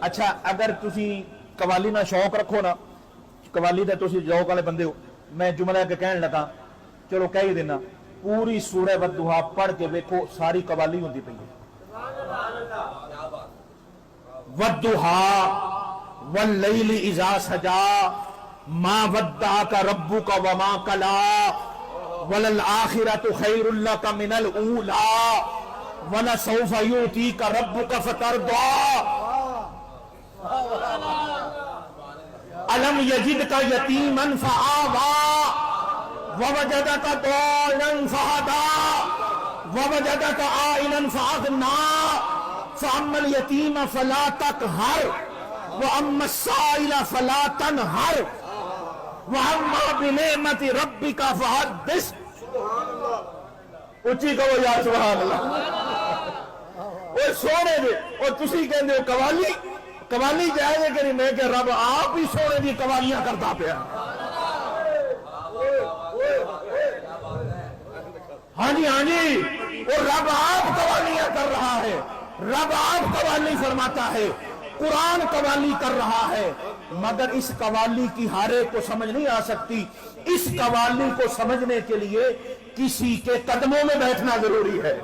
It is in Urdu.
اچھا اگر تسی قوالی نہ شوق رکھو نا، قوالی دا تسی ذوق والے بندے ہو، میں جملہ کے کہنے لگا چلو کہہ ہی دینا، پوری سورہ والضحیٰ پڑھ کے دیکھو ساری قوالی ہوندی پئی ہے۔ والضحیٰ واللیل اذا سجا ما ودعک ربک وما قلی وللآخرۃ خیر لک من الاولی ولسوف یؤتیک ربک فترضی الم یجدک یتیما فآوی ووجدک ضالا فہدی ووجدک عائلا فأغنی فأما الیتیم فلا تقہر وأما السائل فلا تنہر وأما بنعمت ربک فحدث۔ اچھی کہو یا سبحان اللہ۔ وہ سونے دے اور تسی کہندے ہو قوالی، قوالی جائے کہ نہیں؟ میں کہ رب آپ ہی سونے دی قوالیاں کرتا پیا۔ ہاں جی ہاں جی، اور رب آپ قوالیاں کر رہا ہے، رب آپ قوالی فرماتا ہے، قرآن قوالی کر رہا ہے، مگر اس قوالی کی ہر ایک کو سمجھ نہیں آ سکتی۔ اس قوالی کو سمجھنے کے لیے کسی کے قدموں میں بیٹھنا ضروری ہے۔